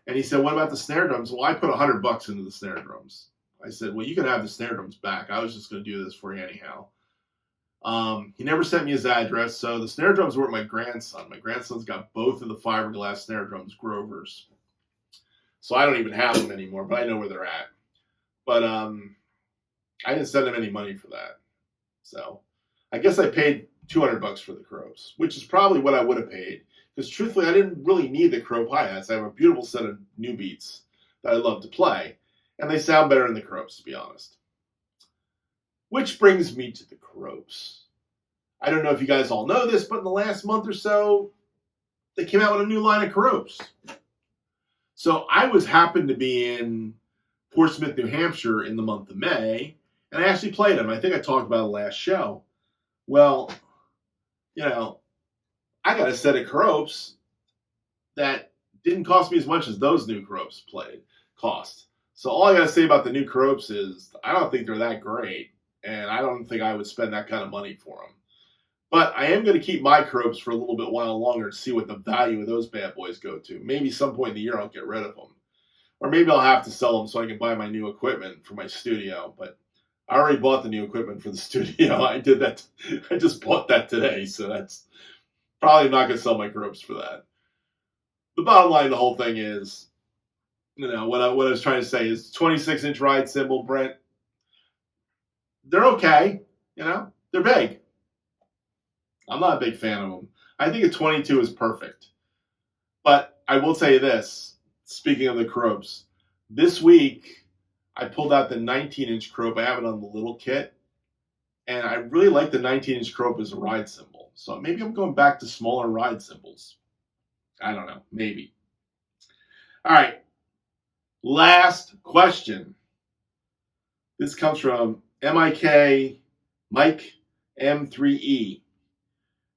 And he said, what about the snare drums? Well, I put $100 into the snare drums. I said, well, you can have the snare drums back. I was just going to do this for you anyhow. He never sent me his address, so the snare drums were with my grandson. My grandson's got both of the Fiberglass snare drums, Grovers. So I don't even have them anymore, but I know where they're at. But I didn't send him any money for that. So I guess I paid $200 for the Cropes, which is probably what I would have paid. Because truthfully, I didn't really need the Crope hi-hats. I have a beautiful set of new beats that I love to play. And they sound better than the Cropes, to be honest. Which brings me to the Cropes. I don't know if you guys all know this, but in the last month or so, they came out with a new line of Cropes. So I happened to be in Portsmouth, New Hampshire in the month of May, and I actually played them. I think I talked about it last show. Well, I got a set of Cropes that didn't cost me as much as those new Cropes cost. So all I got to say about the new Cropes is I don't think they're that great. And I don't think I would spend that kind of money for them. But I am going to keep my Cropes for a little bit while longer to see what the value of those bad boys go to. Maybe some point in the year I'll get rid of them. Or maybe I'll have to sell them so I can buy my new equipment for my studio. But I already bought the new equipment for the studio. I did that. I just bought that today. So that's probably not going to sell my Cropes for that. The bottom line of the whole thing is, what I was trying to say is 26-inch ride cymbal, Brent. They're okay, they're big. I'm not a big fan of them. I think a 22 is perfect. But I will tell you this, speaking of the Cropes, this week I pulled out the 19-inch Crope. I have it on the little kit. And I really like the 19-inch Crope as a ride cymbal. So maybe I'm going back to smaller ride cymbals. I don't know, maybe. All right, last question. This comes from Mike M3E.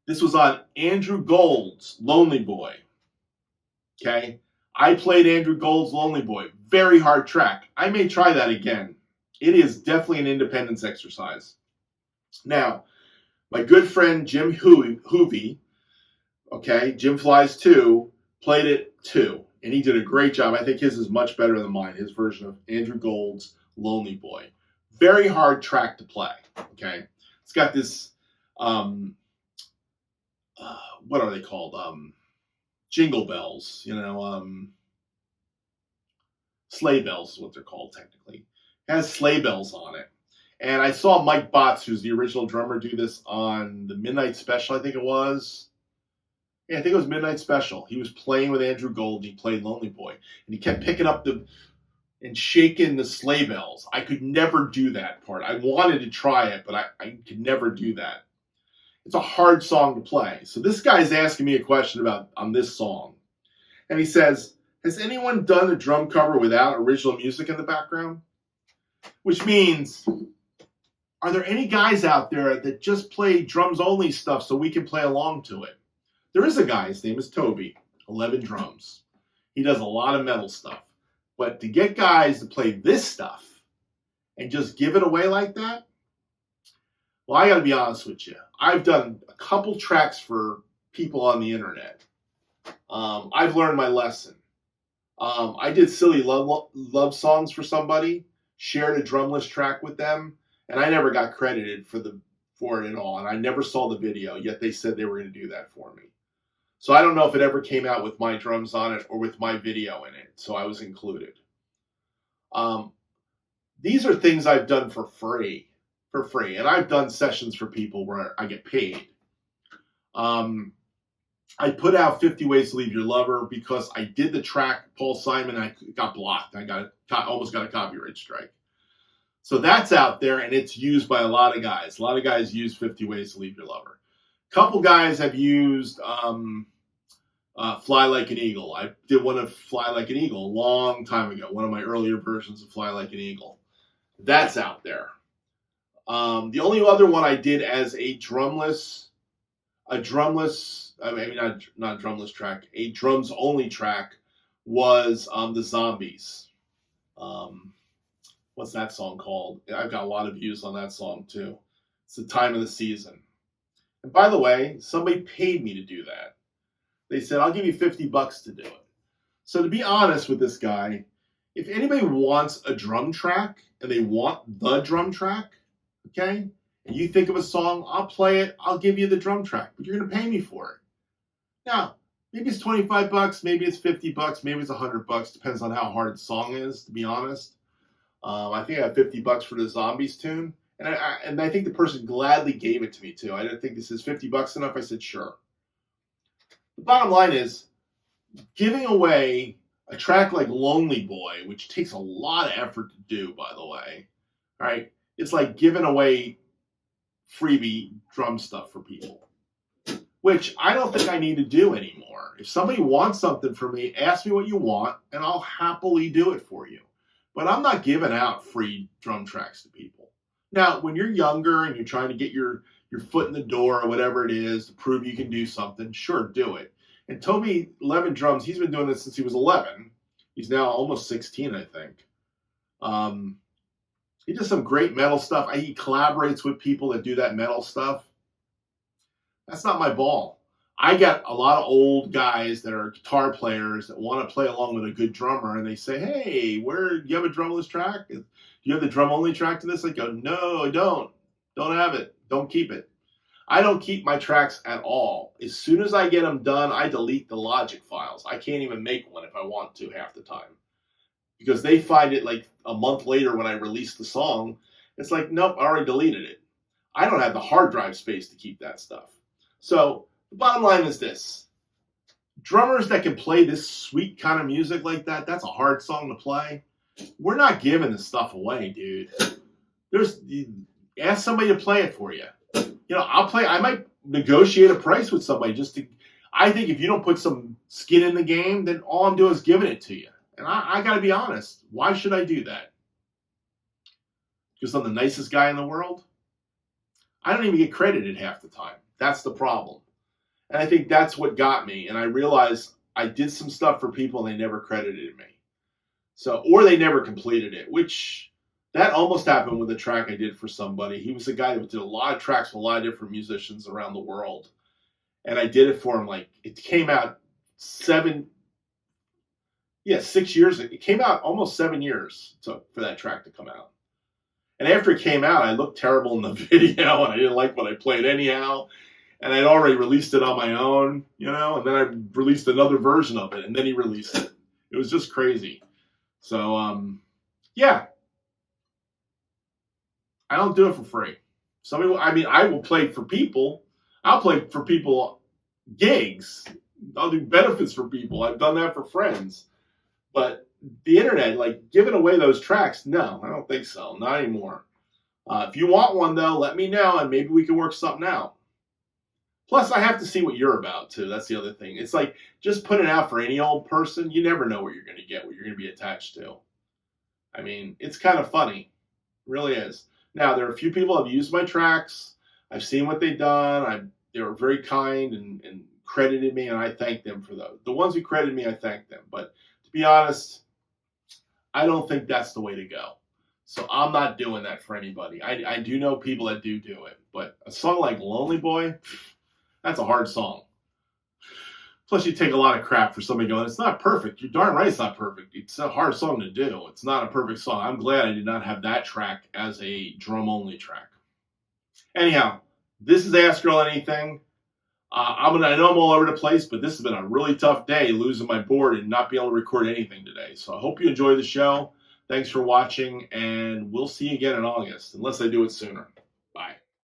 This was on Andrew Gold's Lonely Boy. Okay? I played Andrew Gold's Lonely Boy. Very hard track. I may try that again. It is definitely an independence exercise. Now, my good friend Jim Hoovey, okay, Jim Flies 2, played it too. And he did a great job. I think his is much better than mine, his version of Andrew Gold's Lonely Boy. Very hard track to play, okay? It's got this, what are they called? Jingle bells, sleigh bells is what they're called technically. It has sleigh bells on it. And I saw Mike Botts, who's the original drummer, do this on the Midnight Special, I think it was. Yeah, I think it was Midnight Special. He was playing with Andrew Gold, and he played Lonely Boy. And he kept picking up and shaking the sleigh bells. I could never do that part. I wanted to try it, but I could never do that. It's a hard song to play. So this guy's asking me a question on this song. And he says, has anyone done a drum cover without original music in the background? Which means, are there any guys out there that just play drums only stuff so we can play along to it? There is a guy, his name is Toby, 11 Drums. He does a lot of metal stuff. But to get guys to play this stuff and just give it away like that, well, I got to be honest with you. I've done a couple tracks for people on the internet. I've learned my lesson. I did silly love songs for somebody, shared a drumless track with them, and I never got credited for it at all. And I never saw the video, yet they said they were going to do that for me. So I don't know if it ever came out with my drums on it or with my video in it. So I was included. These are things I've done for free. And I've done sessions for people where I get paid. I put out 50 Ways to Leave Your Lover because I did the track, Paul Simon, and I got blocked. I almost got a copyright strike. So that's out there, and it's used by a lot of guys. A lot of guys use 50 Ways to Leave Your Lover. A couple guys have used Fly Like an Eagle. I did one of Fly Like an Eagle a long time ago, one of my earlier versions of Fly Like an Eagle. That's out there. The only other one I did as a drumless track, a drums only track was the Zombies. What's that song called? I've got a lot of views on that song too. It's the Time of the Season. And by the way, somebody paid me to do that. They said, I'll give you $50 to do it. So to be honest with this guy, if anybody wants a drum track and they want the drum track, okay, and you think of a song, I'll play it, I'll give you the drum track, but you're going to pay me for it. Now, maybe it's $25, maybe it's $50, maybe it's $100, depends on how hard the song is, to be honest. I think I got $50 for the Zombies tune, and I think the person gladly gave it to me too. I didn't think this is $50 enough. I said, sure. The bottom line is, giving away a track like Lonely Boy, which takes a lot of effort to do, by the way, right? It's like giving away freebie drum stuff for people, which I don't think I need to do anymore. If somebody wants something from me, ask me what you want, and I'll happily do it for you. But I'm not giving out free drum tracks to people. Now, when you're younger and you're trying to get your foot in the door or whatever it is to prove you can do something, sure, do it. And Toby, 11 Drums, he's been doing this since he was 11. He's now almost 16, I think. He does some great metal stuff. He collaborates with people that do that metal stuff. That's not my ball. I get a lot of old guys that are guitar players that want to play along with a good drummer, and they say, hey, do you have a drumless track? Do you have the drum only track to this? I go, no, I don't. Don't have it. Don't keep it. I don't keep my tracks at all. As soon as I get them done, I delete the Logic files. I can't even make one if I want to half the time. Because they find it like a month later when I release the song. It's like, nope, I already deleted it. I don't have the hard drive space to keep that stuff. So the bottom line is this. Drummers that can play this sweet kind of music like that, that's a hard song to play. We're not giving this stuff away, dude. Ask somebody to play it for you. I might negotiate a price with somebody I think if you don't put some skin in the game, then all I'm doing is giving it to you. And I got to be honest. Why should I do that? because I'm the nicest guy in the world, I don't even get credited half the time. That's the problem. And I think that's what got me. And I realized I did some stuff for people and they never credited me. So, or they never completed it, which that almost happened with a track I did for somebody. He was a guy that did a lot of tracks for a lot of different musicians around the world. And I did it for him. Like, it came out 6 years. It came out almost 7 years took for that track to come out. And after it came out, I looked terrible in the video, and I didn't like what I played anyhow. And I'd already released it on my own, and then I released another version of it, and then he released it. It was just crazy. So, yeah. I don't do it for free. Some people, I will play for people. I'll play for people gigs. I'll do benefits for people. I've done that for friends. But the internet, like giving away those tracks, no, I don't think so. Not anymore. If you want one, though, let me know, and maybe we can work something out. Plus, I have to see what you're about, too. That's the other thing. It's like just putting it out for any old person. You never know what you're going to get, what you're going to be attached to. I mean, it's kind of funny. It really is. Now, there are a few people who have used my tracks. I've seen what they've done. They were very kind and credited me, and I thank them for those. The ones who credited me, I thank them. But to be honest, I don't think that's the way to go. So I'm not doing that for anybody. I do know people that do it. But a song like Lonely Boy, that's a hard song. Plus, you take a lot of crap for somebody going, it's not perfect. You're darn right it's not perfect. It's a hard song to do. It's not a perfect song. I'm glad I did not have that track as a drum-only track. Anyhow, this is Ask Earl Anything. I know I'm all over the place, but this has been a really tough day losing my board and not being able to record anything today. So I hope you enjoy the show. Thanks for watching, and we'll see you again in August, unless I do it sooner.